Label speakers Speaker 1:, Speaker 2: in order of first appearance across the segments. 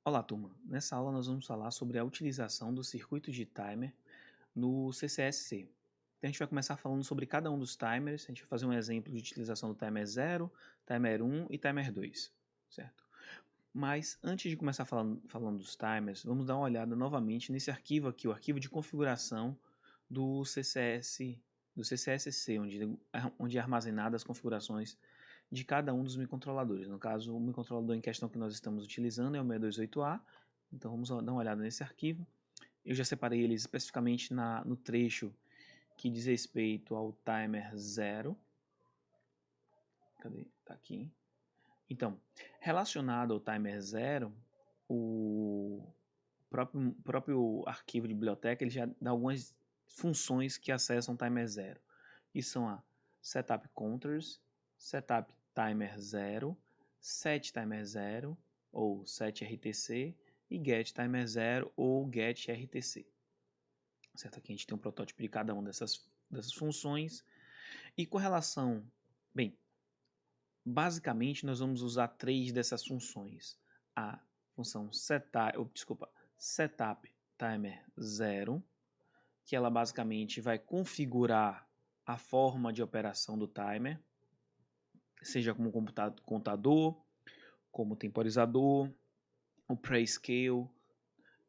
Speaker 1: Olá, turma. Nessa aula nós vamos falar sobre a utilização do circuito de timer no CCSC. Então a gente vai começar falando sobre cada um dos timers. A gente vai fazer um exemplo de utilização do timer 0, timer 1 e timer 2, certo? Mas antes de começar falando dos timers, vamos dar uma olhada novamente nesse arquivo aqui, o arquivo de configuração do CCSC, onde é armazenada as configurações de cada um dos microcontroladores. No caso, o microcontrolador em questão que nós estamos utilizando é o 628A. Então vamos dar uma olhada nesse arquivo. Eu já separei ele especificamente no trecho que diz respeito ao timer 0. Cadê? Tá aqui. Então, relacionado ao timer 0, o próprio arquivo de biblioteca ele já dá algumas funções que acessam timer 0. E são a setup counters, setup timer 0, set timer 0 ou set RTC e get timer 0 ou get RTC. Certo? Aqui a gente tem um protótipo de cada uma dessas funções. E com relação, bem, basicamente nós vamos usar três dessas funções. A função setup timer 0, que ela basicamente vai configurar a forma de operação do timer, seja como contador, como temporizador, o prescale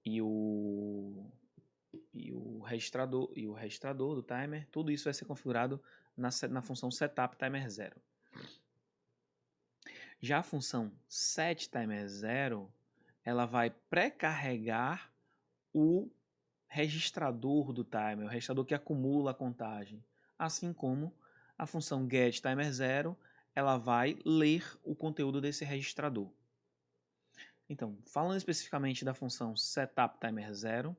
Speaker 1: e o registrador do timer. Tudo isso vai ser configurado na função setup timer 0. Já a função setTimer0, ela vai pré-carregar o registrador do timer, o registrador que acumula a contagem. Assim como a função getTimer0, ela vai ler o conteúdo desse registrador. Então, falando especificamente da função setupTimer0,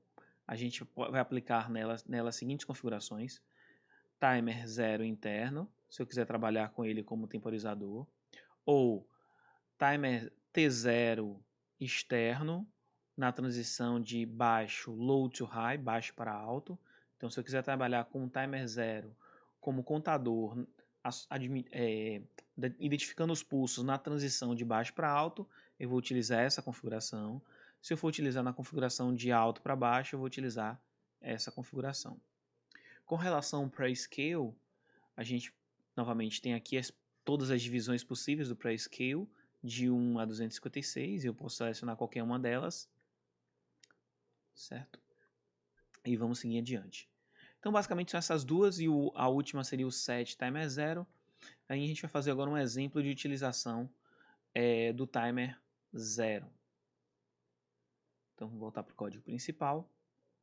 Speaker 1: a gente vai aplicar nela as seguintes configurações. Timer 0 interno, se eu quiser trabalhar com ele como temporizador, ou timer T0 externo, na transição de baixo, low to high, baixo para alto. Então, se eu quiser trabalhar com o timer 0 como contador, identificando os pulsos na transição de baixo para alto, eu vou utilizar essa configuração. Se eu for utilizar na configuração de alto para baixo, eu vou utilizar essa configuração. Com relação ao prescale, a gente novamente tem aqui todas as divisões possíveis do prescale, de 1 a 256, e eu posso selecionar qualquer uma delas, certo? E vamos seguir adiante. Então, basicamente, são essas duas, e a última seria o set timer 0. Aí a gente vai fazer agora um exemplo de utilização do timer 0. Então, vou voltar para o código principal.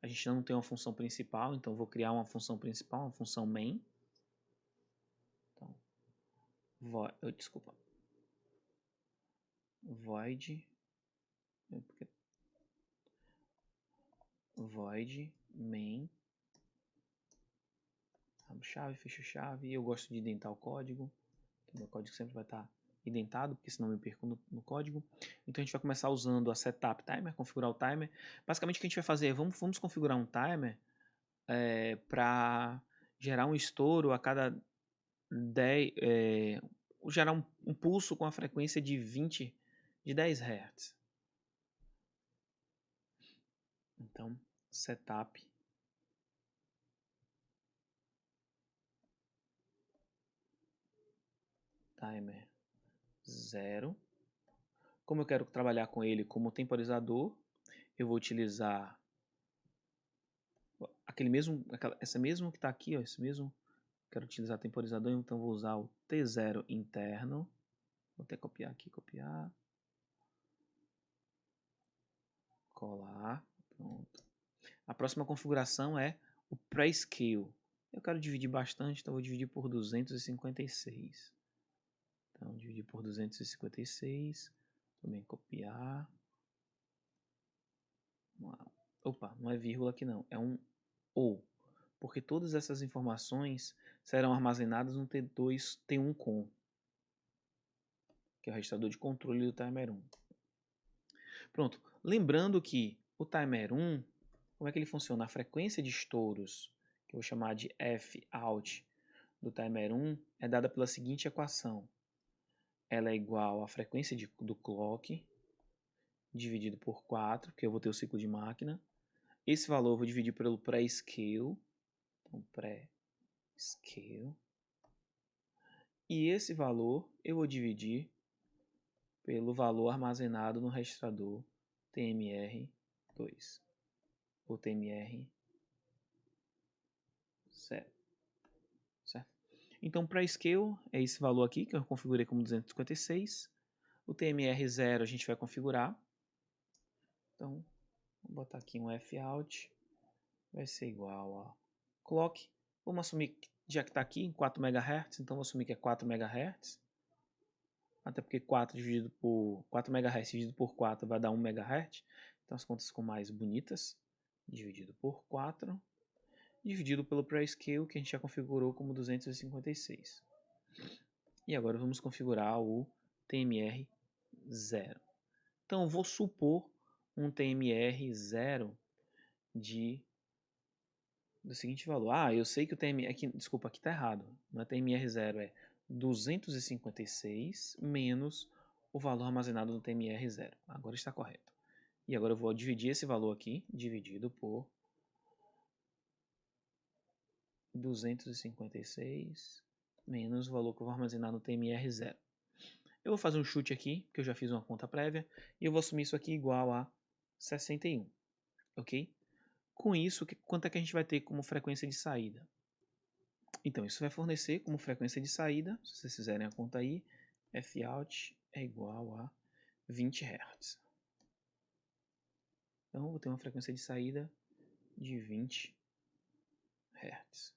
Speaker 1: A gente não tem uma função principal, então vou criar uma função principal, uma função main. Então, desculpa. Void main, abro chave, fecho chave. Eu gosto de indentar o código, então meu código sempre vai estar indentado, porque senão eu me perco no código. Então a gente vai começar usando a setup timer, configurar o timer. Basicamente o que a gente vai fazer é, vamos configurar um timer para gerar um estouro a cada 10, gerar um pulso com a frequência de 10 Hz. Então, setup timer 0. Como eu quero trabalhar com ele como temporizador, eu vou utilizar essa mesmo que está aqui, ó, esse mesmo. Quero utilizar temporizador, então vou usar o T0 interno. Vou até copiar aqui, copiar, colar, pronto. A próxima configuração é o prescale. Eu quero dividir bastante, então vou dividir por 256. Então, dividir por 256. Também copiar. Opa, não é vírgula aqui não, é um ou. Porque todas essas informações serão armazenadas no T2T1 com, que é o registrador de controle do timer 1. Pronto, lembrando que o timer 1, como é que ele funciona? A frequência de estouros, que eu vou chamar de F-out do timer 1, é dada pela seguinte equação. Ela é igual à frequência do clock dividido por 4, porque eu vou ter o ciclo de máquina. Esse valor eu vou dividir pelo pré-scale. Então, pré-scale. E esse valor eu vou dividir pelo valor armazenado no registrador TMR2 ou TMR0. Certo? Então, para scale é esse valor aqui que eu configurei como 256. O TMR0 a gente vai configurar. Então, vou botar aqui um Fout. Vai ser igual a clock. Vamos assumir que já que está aqui em 4 MHz, então vou assumir que é 4 MHz. Até porque 4 MHz dividido por 4 vai dar 1 MHz. Então as contas ficam mais bonitas. Dividido por 4. Dividido pelo prescale que a gente já configurou como 256. E agora vamos configurar o TMR0. Então vou supor um TMR0 do seguinte valor. Ah, eu sei que o TMR... Aqui, desculpa, aqui está errado. Não é TMR0, é 256 menos o valor armazenado no TMR0. Agora está correto. E agora eu vou dividir esse valor aqui, dividido por 256 menos o valor que eu vou armazenar no TMR0. Eu vou fazer um chute aqui, que eu já fiz uma conta prévia, e eu vou assumir isso aqui igual a 61, ok? Com isso, quanto é que a gente vai ter como frequência de saída? Então, isso vai fornecer como frequência de saída, se vocês fizerem a conta aí, Fout é igual a 20 Hz. Então, eu vou ter uma frequência de saída de 20 Hz.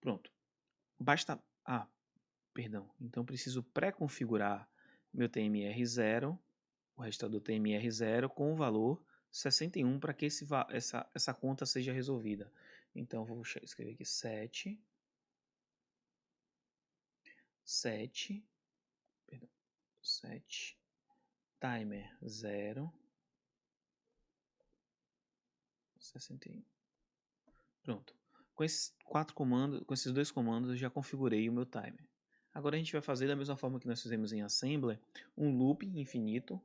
Speaker 1: Pronto. Basta... Ah, perdão. Então, preciso pré-configurar meu TMR0, o registrador TMR0, com o valor 61 para que essa conta seja resolvida. Então, vou escrever aqui 7 timer 0 61. Pronto. Com esses dois comandos eu já configurei o meu timer. Agora a gente vai fazer da mesma forma que nós fizemos em Assembler, um loop infinito.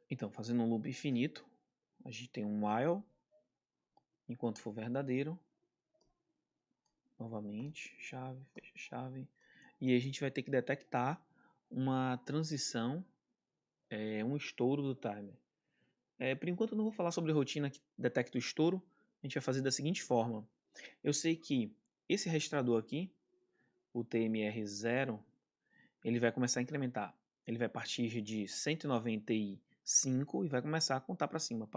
Speaker 1: Então, fazendo um loop infinito, a gente tem um while, enquanto for verdadeiro. Novamente, chave, fecha chave. E aí a gente vai ter que detectar uma transição, um estouro do timer. Por enquanto eu não vou falar sobre rotina que detecta o estouro. A gente vai fazer da seguinte forma. Eu sei que esse registrador aqui, o TMR0, ele vai começar a incrementar. Ele vai partir de 195 e vai começar a contar para cima,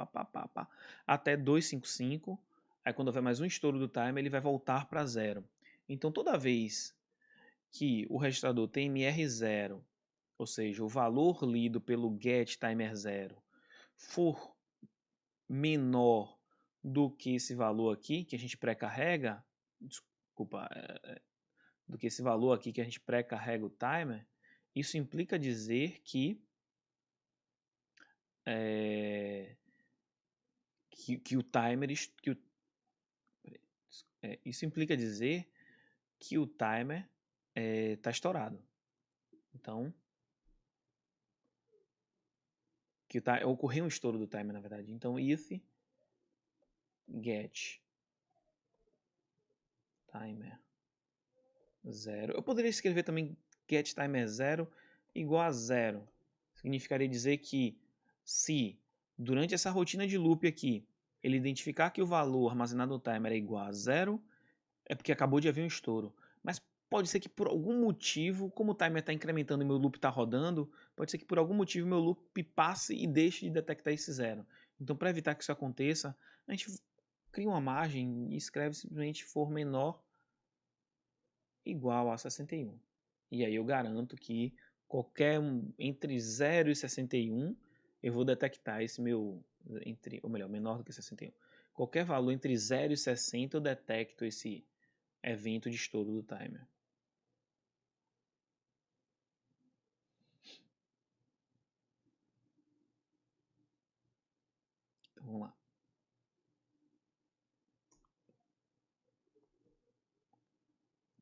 Speaker 1: até 255. Aí quando houver mais um estouro do timer, ele vai voltar para zero. Então toda vez que o registrador TMR0, ou seja, o valor lido pelo get timer0, for menor do que esse valor aqui que a gente pré-carrega, desculpa, do que esse valor aqui que a gente pré-carrega o timer, isso implica dizer que o timer isso implica dizer que o timer está estourado. Então, ocorreu um estouro do timer, na verdade. Então, if get timer 0. Eu poderia escrever também get timer 0 igual a 0. Significaria dizer que se durante essa rotina de loop aqui ele identificar que o valor armazenado no timer é igual a 0, é porque acabou de haver um estouro. Mas pode ser que por algum motivo, como o timer está incrementando e meu loop está rodando, pode ser que por algum motivo meu loop passe e deixe de detectar esse 0. Então, para evitar que isso aconteça, a gente cria uma margem e escreve simplesmente for menor igual a 61. E aí eu garanto que entre 0 e 61 eu vou detectar esse meu, ou melhor, menor do que 61. Qualquer valor entre 0 e 60 eu detecto esse evento de estouro do timer. Então vamos lá.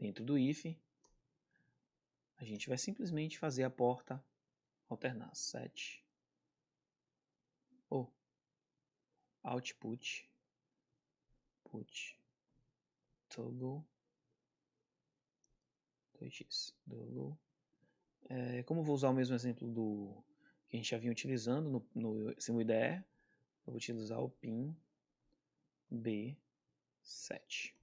Speaker 1: dentro do if, a gente vai simplesmente fazer a porta alternar. Set o output toggle 2x toggle. Como eu vou usar o mesmo exemplo do que a gente já vinha utilizando no SimIDE, eu vou utilizar o pin B7.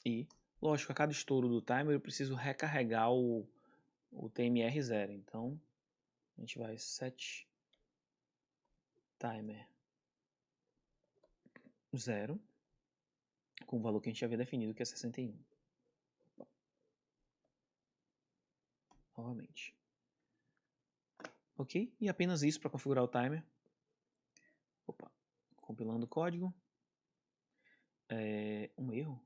Speaker 1: E, lógico, a cada estouro do timer eu preciso recarregar o TMR0. Então, a gente vai set timer 0 com o valor que a gente havia definido, que é 61. Novamente. Ok? E apenas isso para configurar o timer. Opa. Compilando o código. Um erro.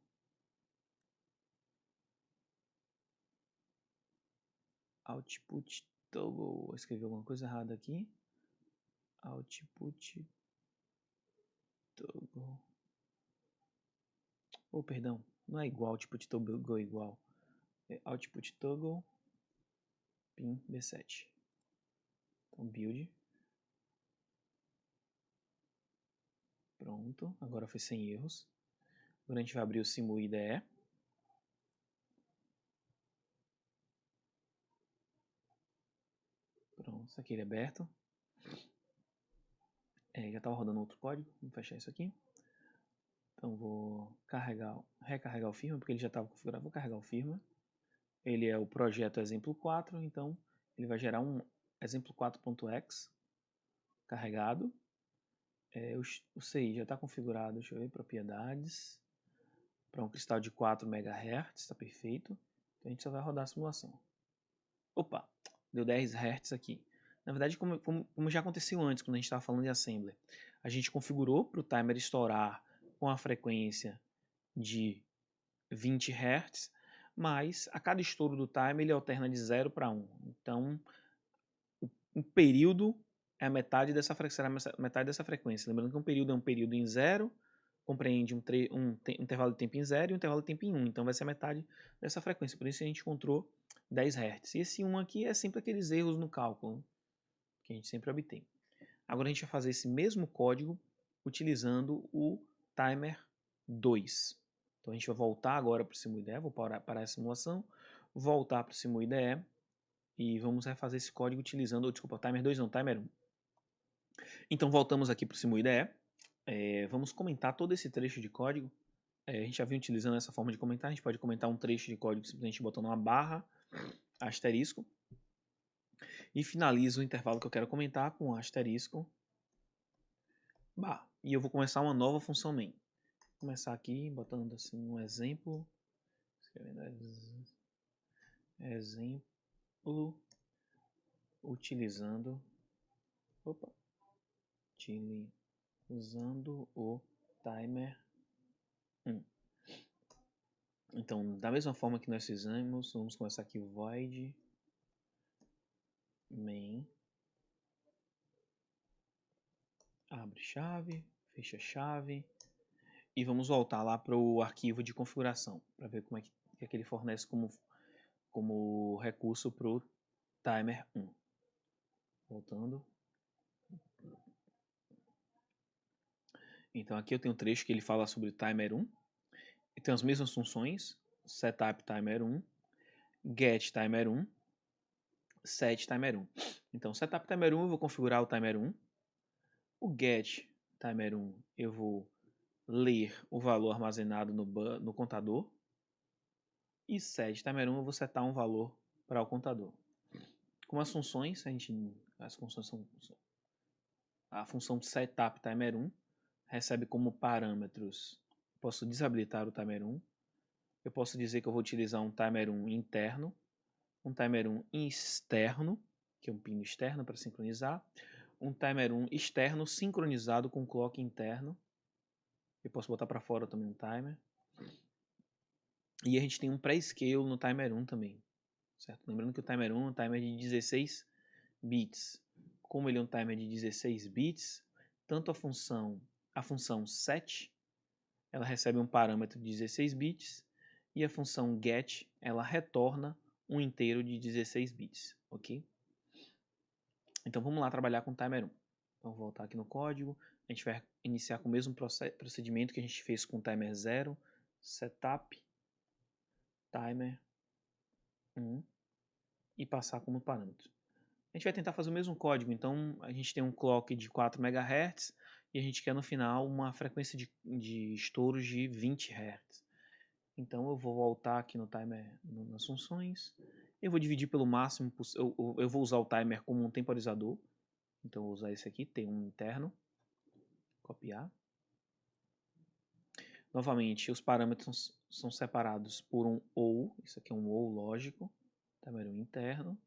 Speaker 1: Output toggle. Eu escrevi alguma coisa errada aqui. Output toggle. Oh, perdão. Não é igual. Output toggle é igual. É output toggle pin B7. Então, build. Pronto. Agora foi sem erros. Agora a gente vai abrir o SimIDE. Pronto, isso aqui ele é aberto. Já estava rodando outro código. Vou fechar isso aqui. Então vou recarregar o firma, porque ele já estava configurado. Vou carregar o firma. Ele é o projeto exemplo 4, então ele vai gerar um exemplo 4.x carregado. O CI já está configurado. Deixa eu ver, propriedades. Para um cristal de 4 MHz, está perfeito. Então a gente só vai rodar a simulação. Opa, deu 10 Hz aqui. Na verdade, como já aconteceu antes, quando a gente estava falando de assembler, a gente configurou para o timer estourar com a frequência de 20 Hz, mas a cada estouro do timer ele alterna de 0 para 1. Então, o período é a metade dessa frequência. Lembrando que um período é um período em 0, compreende um intervalo de tempo em 0 e um intervalo de tempo em 1. Então vai ser a metade dessa frequência. Por isso a gente encontrou 10 Hz. E esse 1 aqui é sempre aqueles erros no cálculo que a gente sempre obtém. Agora a gente vai fazer esse mesmo código utilizando o timer 2. Então a gente vai voltar agora para o SimIDE, vou parar a simulação, voltar para o SimIDE e vamos refazer esse código utilizando, desculpa, timer 2 não, timer 1. Então voltamos aqui para o SimIDE, vamos comentar todo esse trecho de código. A gente já vinha utilizando essa forma de comentar, a gente pode comentar um trecho de código simplesmente botando uma barra, asterisco, e finalizo o intervalo que eu quero comentar com asterisco, barra. E eu vou começar uma nova função main. Vou começar aqui botando assim um exemplo, escrevendo exemplo, utilizando o timer 1. Então, da mesma forma que nós fizemos, vamos começar aqui void main, abre chave, fecha chave, e vamos voltar lá para o arquivo de configuração, para ver como é que ele fornece como recurso para o timer 1. Voltando. Então aqui eu tenho um trecho que ele fala sobre o timer 1, e tem as mesmas funções, setup timer 1, get timer 1, set timer 1. Então setup timer 1 eu vou configurar o timer 1, o get timer 1 eu vou ler o valor armazenado no contador, e set timer 1 eu vou setar um valor para o contador. Com as funções, as funções são a função setup timer 1 recebe como parâmetros, posso desabilitar o timer 1, eu posso dizer que eu vou utilizar um timer 1 interno, um timer 1 externo, que é um pino externo para sincronizar, um timer 1 externo sincronizado com o clock interno, eu posso botar para fora também um timer, e a gente tem um pré-scale no timer 1 também, certo? Lembrando que o timer 1 é um timer de 16 bits. Como ele é um timer de 16 bits, tanto a função set ela recebe um parâmetro de 16 bits e a função get, ela retorna um inteiro de 16 bits, ok? Então vamos lá trabalhar com o timer 1. Então vou voltar aqui no código, a gente vai iniciar com o mesmo procedimento que a gente fez com o timer 0, setup, timer 1 e passar como parâmetro. A gente vai tentar fazer o mesmo código, então a gente tem um clock de 4 MHz e a gente quer no final uma frequência de estouros de 20 Hz. Então eu vou voltar aqui no timer, nas funções, eu vou dividir pelo máximo, eu vou usar o timer como um temporizador, então eu vou usar esse aqui, tem um interno, copiar. Novamente, os parâmetros são separados por um OU, isso aqui é um OU lógico, timer 1 interno.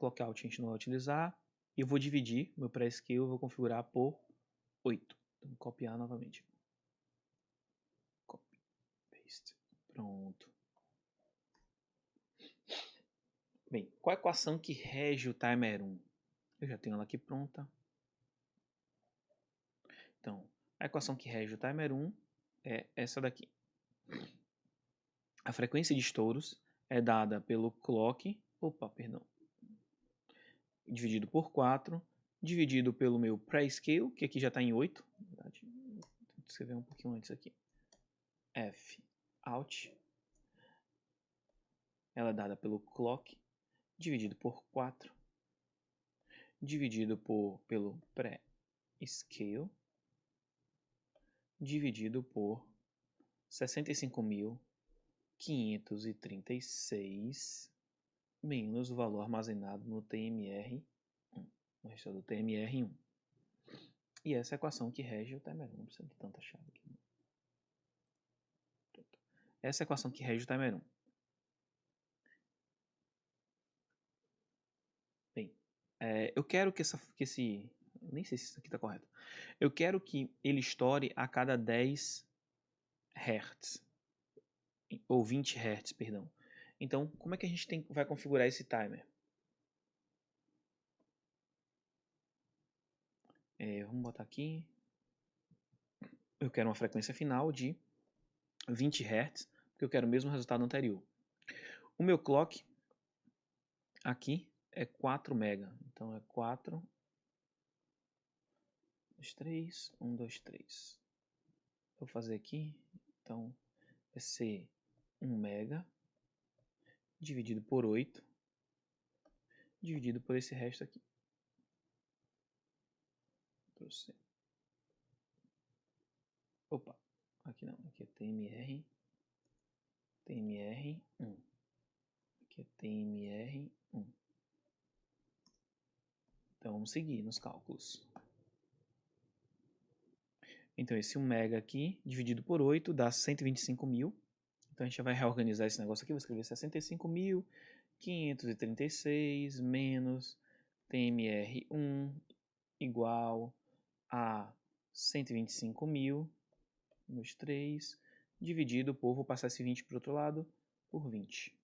Speaker 1: Clock out a gente não vai utilizar. E eu vou dividir meu pré-scale, eu vou configurar por 8. Então, copiar novamente. Copy, paste. Pronto. Bem, qual a equação que rege o timer 1? Eu já tenho ela aqui pronta. Então, a equação que rege o timer 1 é essa daqui. A frequência de estouros é dada pelo clock, dividido por 4, dividido pelo meu pré-scale, que aqui já está em 8. Na verdade, vou escrever um pouquinho antes aqui. F out, ela é dada pelo clock, dividido por 4, dividido pelo pré-scale, dividido por 65.536 menos o valor armazenado no TMR1, no registro do TMR1. E essa é a equação que rege o timer 1. Não precisa de tanta chave aqui. Essa é a equação que rege o timer 1. Bem, eu quero que esse... Nem sei se isso aqui está correto. Eu quero que ele estoure a cada 10 Hz. Ou 20 Hz, perdão. Então, como é que a gente vai configurar esse timer? Vamos botar aqui. Eu quero uma frequência final de 20 Hz, porque eu quero o mesmo resultado anterior. O meu clock aqui é 4 MB. Então é 4, 2, 3, 1, 2, 3. Vou fazer aqui. Então vai ser 1 MB dividido por 8, dividido por esse resto aqui. Opa, aqui não, aqui é TMR1. Aqui é TMR1. Então vamos seguir nos cálculos. Então esse 1 mega aqui, dividido por 8, dá 125.000. Então a gente vai reorganizar esse negócio aqui, vou escrever 65.536 menos TMR1 igual a 125.000 menos 3, dividido por, vou passar esse 20 para o outro lado, por 20.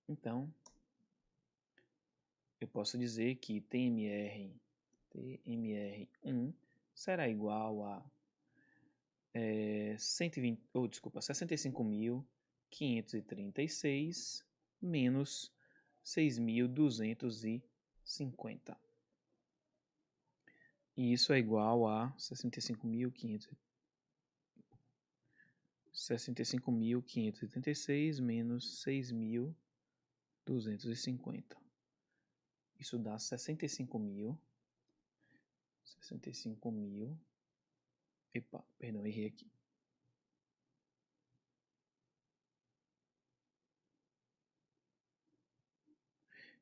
Speaker 1: Então, eu posso dizer que TMR1 será igual a 65.536 menos 6.250. E isso é igual a 65.536 menos 6.250. Isso dá 65.000. Epa, perdão, errei aqui.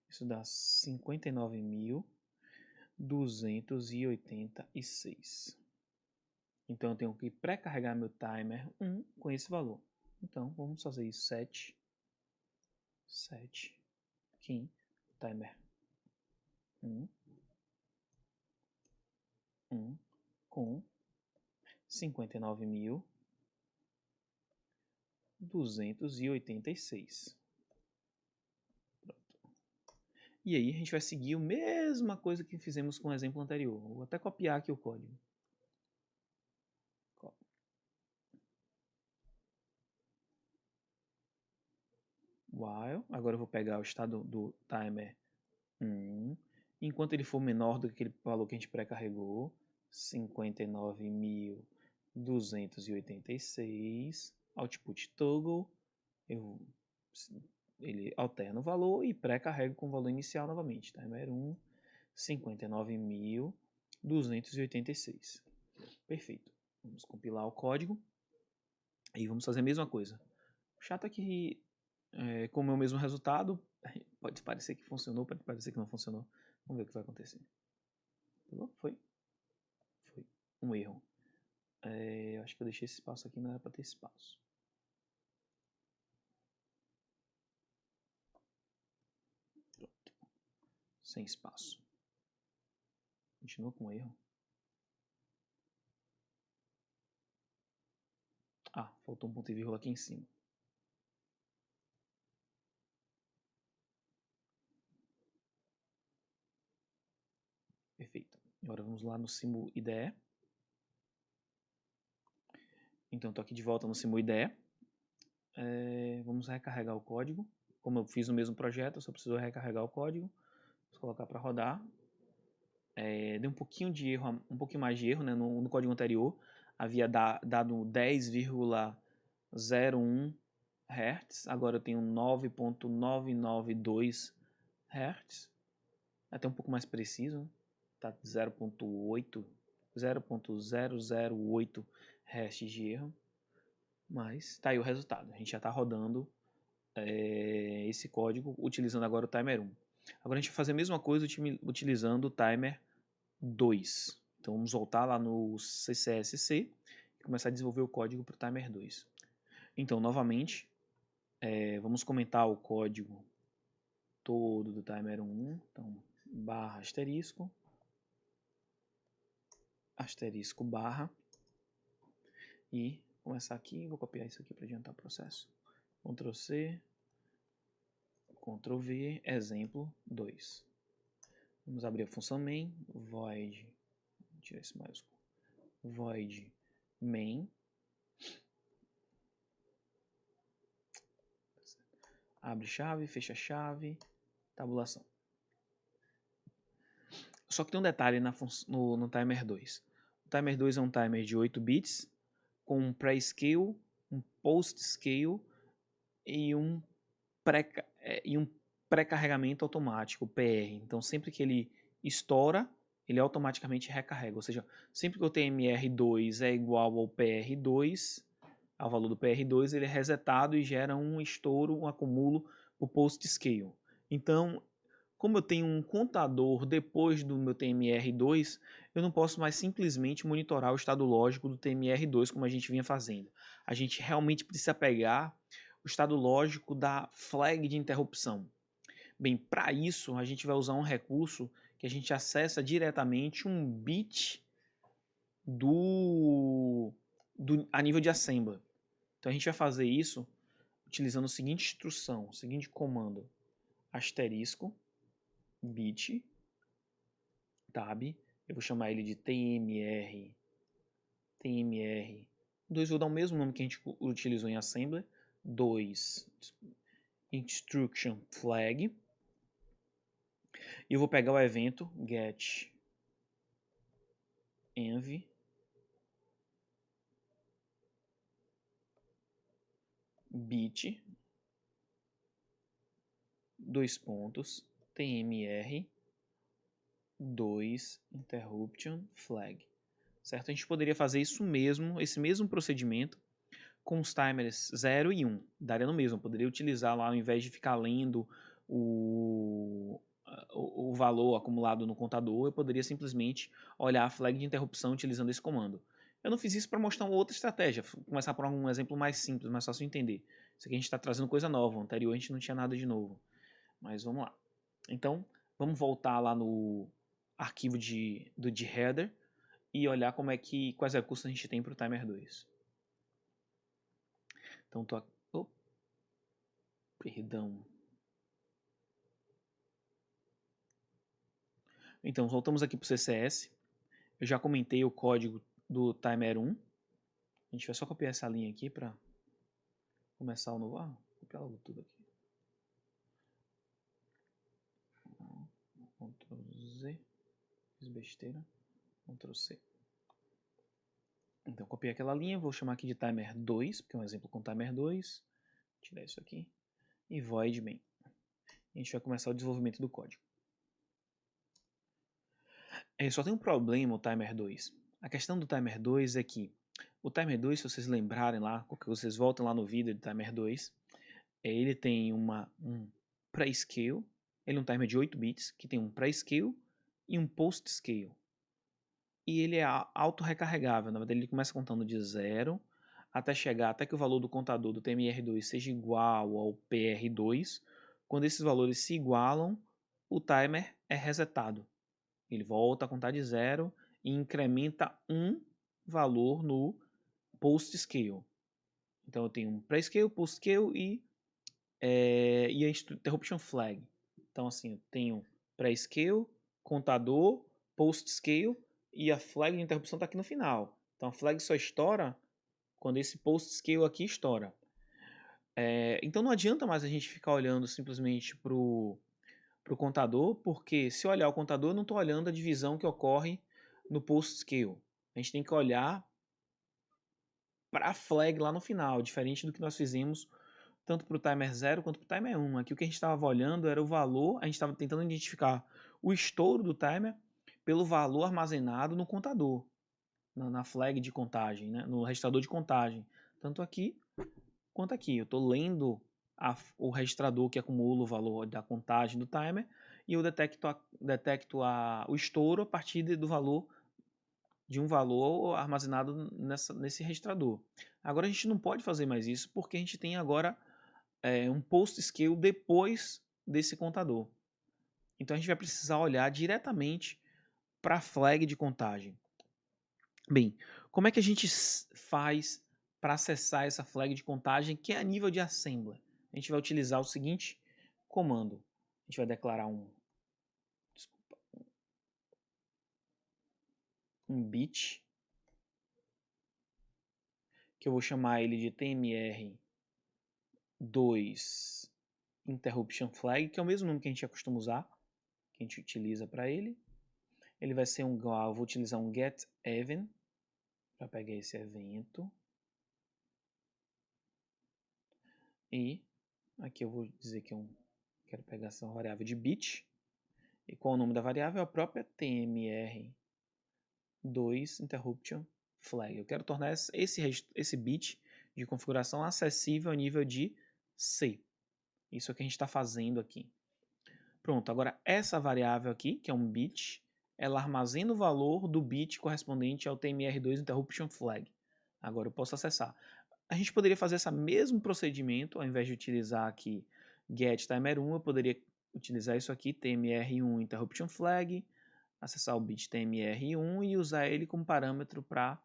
Speaker 1: Isso dá 59.286. Então eu tenho que pré-carregar meu timer 1 com esse valor. Então vamos fazer isso. 7 aqui, timer 1 com 59.286. Pronto. E aí a gente vai seguir a mesma coisa que fizemos com o exemplo anterior. Vou até copiar aqui o código. While, agora eu vou pegar o estado do timer 1, enquanto ele for menor do que aquele valor que a gente pré-carregou, 59.286, output toggle, ele alterna o valor e pré-carrega com o valor inicial novamente, timer 1, 59.286. Perfeito. Vamos compilar o código e vamos fazer a mesma coisa. O chato é que, como é o mesmo resultado, pode parecer que funcionou, pode parecer que não funcionou. Vamos ver o que vai acontecer. Foi? Foi. Um erro. Acho que eu deixei esse espaço aqui, não era para ter espaço. Pronto. Sem espaço. Continua com erro. Ah, faltou um ponto e vírgula aqui em cima. Perfeito. Agora vamos lá no Simu IDE. Então, estou aqui de volta no Simu IDE. Vamos recarregar o código. Como eu fiz no mesmo projeto, eu só preciso recarregar o código. Vou colocar para rodar. Deu um pouquinho de erro, um pouquinho mais de erro, né? No código anterior havia dado 10,01 Hz, agora eu tenho 9.992 Hz, até um pouco mais preciso, tá 0.008 Hz de erro, mas tá aí o resultado, a gente já está rodando esse código utilizando agora o timer 1. Agora a gente vai fazer a mesma coisa utilizando o timer 2. Então vamos voltar lá no CCSC e começar a desenvolver o código para o timer 2. Então, novamente, vamos comentar o código todo do timer 1. Então, barra asterisco, asterisco barra, e começar aqui, vou copiar isso aqui para adiantar o processo. Ctrl C, Ctrl V, exemplo 2. Vamos abrir a função main, void, tirar esse maiúsculo, void main, abre chave, fecha chave, tabulação. Só que tem um detalhe no timer 2. O timer 2 é um timer de 8 bits, com um pré-scale, um post-scale e um pré-carregamento automático, PR. Então, sempre que ele estoura, ele automaticamente recarrega. Ou seja, sempre que o TMR2 é igual ao PR2, ao valor do PR2, ele é resetado e gera um estouro, um acumulo para o post-scale. Então, como eu tenho um contador depois do meu TMR2, eu não posso mais simplesmente monitorar o estado lógico do TMR2 como a gente vinha fazendo. A gente realmente precisa pegar o estado lógico da flag de interrupção. Bem, para isso a gente vai usar um recurso que a gente acessa diretamente um bit a nível de assembler. Então a gente vai fazer isso utilizando a seguinte instrução, o seguinte comando, asterisco, bit, tab, eu vou chamar ele de tmr2, vou dar o mesmo nome que a gente utilizou em assembler, 2 instruction flag, e eu vou pegar o evento get env bit, dois pontos, tmr 2 interruption flag, certo? A gente poderia fazer isso mesmo, esse mesmo procedimento com os timers 0 e 1, daria no mesmo, eu poderia utilizar lá, ao invés de ficar lendo o valor acumulado no contador, eu poderia simplesmente olhar a flag de interrupção utilizando esse comando. Eu não fiz isso para mostrar uma outra estratégia, começar por um exemplo mais simples, mais fácil de entender. Isso aqui a gente está trazendo coisa nova, anterior a gente não tinha nada de novo. Mas vamos lá. Então, vamos voltar lá no arquivo de header e olhar quais recursos a gente tem para o timer 2. Então, perdão. Então, voltamos aqui para o CCS. Eu já comentei o código do timer 1. A gente vai só copiar essa linha aqui para começar o novo. Copiar logo tudo aqui. Ctrl Z. Fiz besteira. Ctrl C. Então, copiei aquela linha. Vou chamar aqui de timer 2, porque é um exemplo com timer 2. Tirar isso aqui. E void main. A gente vai começar o desenvolvimento do código. Só tem um problema o timer 2. A questão do timer 2 é que o timer 2, se vocês lembrarem lá, vocês voltam lá no vídeo do timer 2, ele tem um pré-scale, ele é um timer de 8 bits, que tem um pré-scale e um post-scale. E ele é auto-recarregável, na verdade ele começa contando de 0 até que o valor do contador do TMR2 seja igual ao PR2. Quando esses valores se igualam, o timer é resetado. Ele volta a contar de 0 e incrementa um valor no post-scale. Então eu tenho um pré-scale, post-scale e a interruption flag. Então assim, eu tenho pré-scale, contador, post-scale e a flag de interrupção está aqui no final. Então a flag só estoura quando esse post-scale aqui estoura. Então não adianta mais a gente ficar olhando simplesmente para o contador, porque se eu olhar o contador, eu não estou olhando a divisão que ocorre no post-scale. A gente tem que olhar para a flag lá no final, diferente do que nós fizemos tanto para o timer 0 quanto para o timer 1. Aqui o que a gente estava olhando era o valor, a gente estava tentando identificar o estouro do timer pelo valor armazenado no contador, na flag de contagem, né? No registrador de contagem. Tanto aqui quanto aqui. Eu estou lendo o registrador que acumula o valor da contagem do timer e eu detecto o estouro a partir do valor de um valor armazenado nesse registrador. Agora a gente não pode fazer mais isso porque a gente tem agora um post-scale depois desse contador. Então a gente vai precisar olhar diretamente para a flag de contagem. Bem, como é que a gente faz para acessar essa flag de contagem que é a nível de assembler? A gente vai utilizar o seguinte comando. A gente vai declarar um bit, que eu vou chamar ele de TMR2 interruption flag, que é o mesmo nome que a gente costuma usar, que a gente utiliza para ele. Ele vai ser eu vou utilizar um get event para pegar esse evento. E aqui eu vou dizer que eu quero pegar essa variável de bit. E qual é o nome da variável? É a própria TMR2 interruption flag. Eu quero tornar esse bit de configuração acessível a nível de C. Isso é o que a gente está fazendo aqui. Pronto, agora essa variável aqui, que é um bit, ela armazena o valor do bit correspondente ao TMR2 interruption flag. Agora eu posso acessar. A gente poderia fazer esse mesmo procedimento, ao invés de utilizar aqui get timer 1, eu poderia utilizar isso aqui, tmr1 interruption flag, acessar o bit tmr1 e usar ele como parâmetro para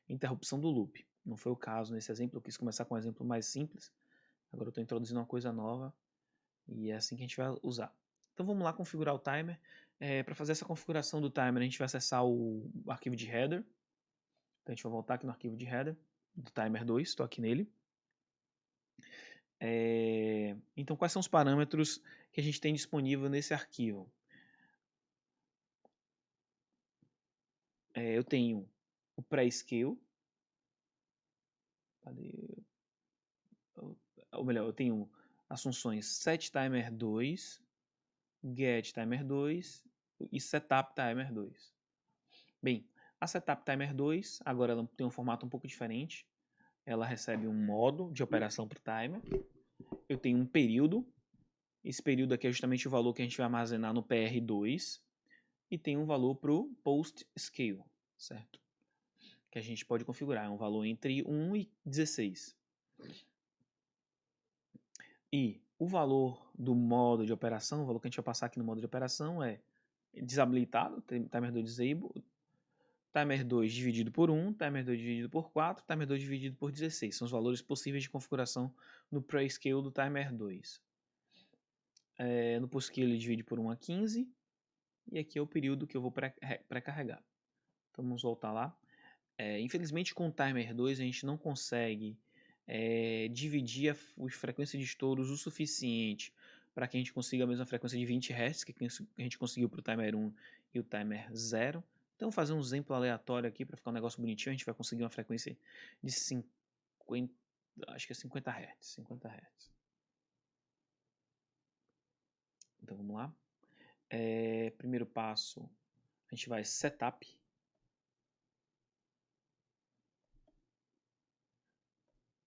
Speaker 1: interrupção do loop. Não foi o caso nesse exemplo, eu quis começar com um exemplo mais simples. Agora eu estou introduzindo uma coisa nova e é assim que a gente vai usar. Então vamos lá configurar o timer. Para fazer essa configuração do timer, a gente vai acessar o arquivo de header. Então a gente vai voltar aqui no arquivo de header do timer 2, estou aqui nele. Então, quais são os parâmetros que a gente tem disponível nesse arquivo? Eu tenho o pré-scale, ou melhor, eu tenho as funções setTimer2, getTimer2 e setupTimer2. Bem, a setupTimer2 agora ela tem um formato um pouco diferente. Ela recebe um modo de operação para o timer. Eu tenho um período. Esse período aqui é justamente o valor que a gente vai armazenar no PR2. E tem um valor para o post-scale, certo? Que a gente pode configurar. É um valor entre 1 e 16. E o valor do modo de operação, o valor que a gente vai passar aqui no modo de operação é desabilitado, timer 2 disable, timer 2 dividido por 1, timer 2 dividido por 4, timer 2 dividido por 16. São os valores possíveis de configuração no pre-scale do timer 2. No post-scale ele divide por 1 a 15 e aqui é o período que eu vou pré-carregar. Então vamos voltar lá. Infelizmente com o timer 2 a gente não consegue dividir a frequência de estouros o suficiente para que a gente consiga a mesma frequência de 20 Hz que a gente conseguiu para o timer 1 e o timer 0. Então vou fazer um exemplo aleatório aqui para ficar um negócio bonitinho. A gente vai conseguir uma frequência de 50, acho que é 50 Hz. 50 Hz. Então vamos lá. Primeiro passo, a gente vai setup.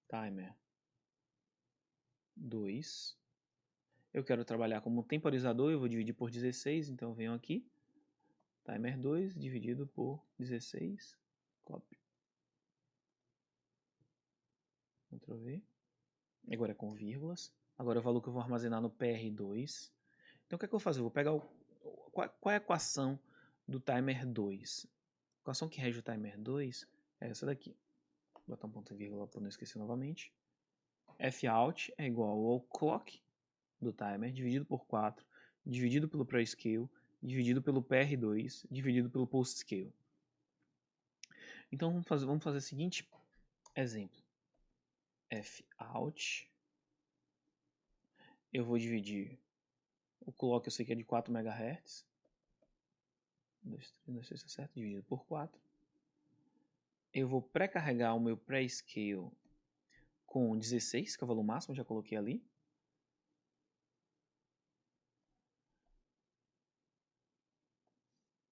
Speaker 1: Timer 2. Eu quero trabalhar como temporizador, eu vou dividir por 16, então eu venho aqui. Timer 2 dividido por 16. Copy. Ctrl V. Agora é com vírgulas. Agora é o valor que eu vou armazenar no PR2. Então o que é que eu vou fazer? Eu vou pegar qual é a equação do timer 2? A equação que rege o timer 2 é essa daqui. Vou botar um ponto e vírgula para não esquecer novamente. Fout é igual ao clock do timer dividido por 4, dividido pelo prescale, dividido pelo PR2, dividido pelo postscale. Então vamos fazer o seguinte exemplo. Fout, eu vou dividir o clock, eu sei que é de 4 MHz. 2, 3, certo? Dividido por 4. Eu vou pré-carregar o meu prescale com 16, que é o valor máximo, já coloquei ali.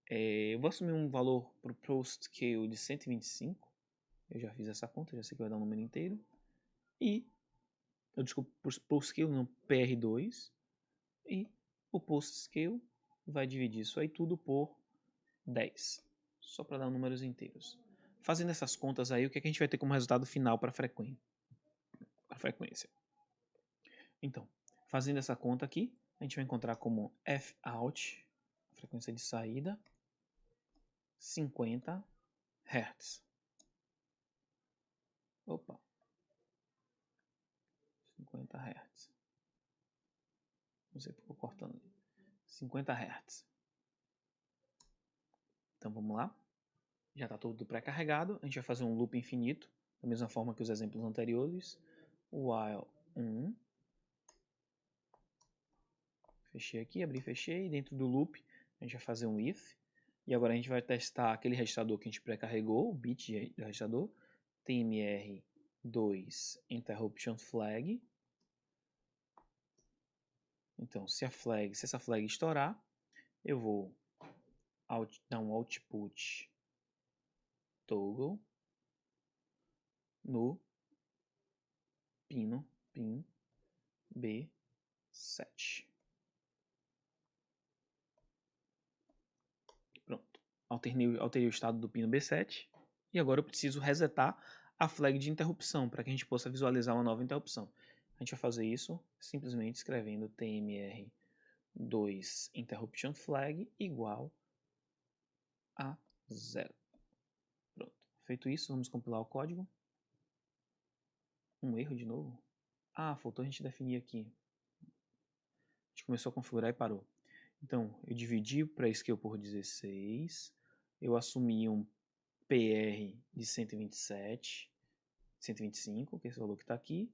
Speaker 1: Eu vou assumir um valor para o postscale de 125. Eu já fiz essa conta, já sei que vai dar um número inteiro. E, desculpa, postscale no PR2. E o postscale vai dividir isso aí tudo por 10. Só para dar números inteiros. Fazendo essas contas aí, o que a gente vai ter como resultado final para a frequência? Então, fazendo essa conta aqui, a gente vai encontrar como Fout, a frequência de saída, 50 Hz. Opa! 50 Hz. Não sei porque eu cortando ali. 50 Hz. Então vamos lá. Já está tudo pré-carregado. A gente vai fazer um loop infinito, da mesma forma que os exemplos anteriores. While 1. Fechei aqui, abri, fechei. Dentro do loop, a gente vai fazer um if. E agora a gente vai testar aquele registrador que a gente pré-carregou, o bit do registrador. TMR2 interruption flag. Então, se essa flag estourar, eu vou dar um output toggle no pin B7. Pronto. Alterei o estado do pino B7 e agora eu preciso resetar a flag de interrupção para que a gente possa visualizar uma nova interrupção. A gente vai fazer isso simplesmente escrevendo tmr2 interruption flag igual a 0. Pronto. Feito isso, vamos compilar o código. Um erro de novo. Faltou a gente definir aqui. A gente começou a configurar e parou. Então, eu dividi o prescale por 16. Eu assumi um PR de 127, 125, que é esse valor que está aqui.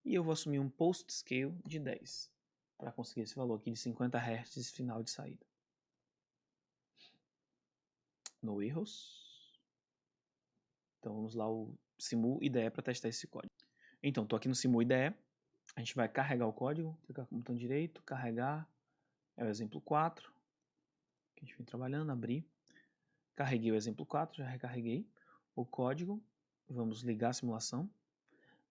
Speaker 1: E eu vou assumir um postscale de 10, para conseguir esse valor aqui de 50 Hz final de saída. No erros. Então vamos lá, o Simu IDE para testar esse código. Então, estou aqui no Simu IDE. A gente vai carregar o código, clicar com o botão direito, carregar. É o exemplo 4. Que a gente vem trabalhando, abrir. Carreguei o exemplo 4, já recarreguei o código. Vamos ligar a simulação.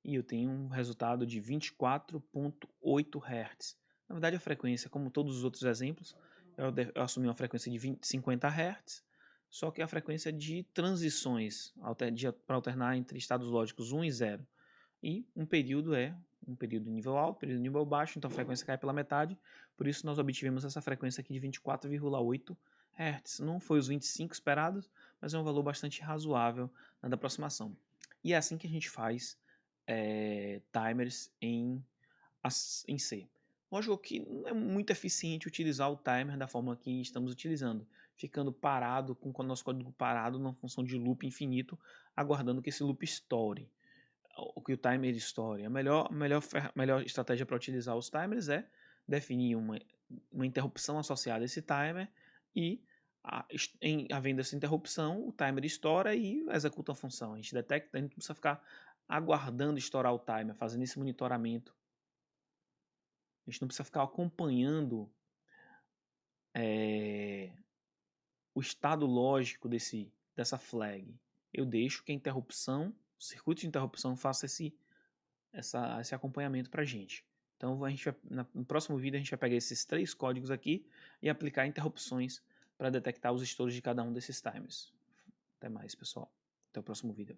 Speaker 1: E eu tenho um resultado de 24.8 Hz. Na verdade, a frequência, como todos os outros exemplos, eu assumi uma frequência de 50 Hz, só que a frequência de transições para alternar entre estados lógicos 1 e 0. E um período é um período de nível alto, período de nível baixo, então a frequência cai pela metade. Por isso nós obtivemos essa frequência aqui de 24,8 Hz. Não foi os 25 esperados, mas é um valor bastante razoável na aproximação. E é assim que a gente faz timers em C. Lógico que não é muito eficiente utilizar o timer da forma que estamos utilizando, ficando parado, com o nosso código parado numa função de loop infinito, aguardando que esse loop estoure, o que o timer estoure. A melhor estratégia para utilizar os timers é definir uma interrupção associada a esse timer e, havendo essa interrupção, o timer estoura e executa a função. A gente detecta, a gente não precisa ficar aguardando estourar o timer, fazendo esse monitoramento. A gente não precisa ficar acompanhando o estado lógico dessa flag. Eu deixo que a interrupção, o circuito de interrupção faça esse acompanhamento para a gente. Então no próximo vídeo a gente vai pegar esses 3 códigos aqui e aplicar interrupções para detectar os estouros de cada um desses timers. Até mais, pessoal. Até o próximo vídeo.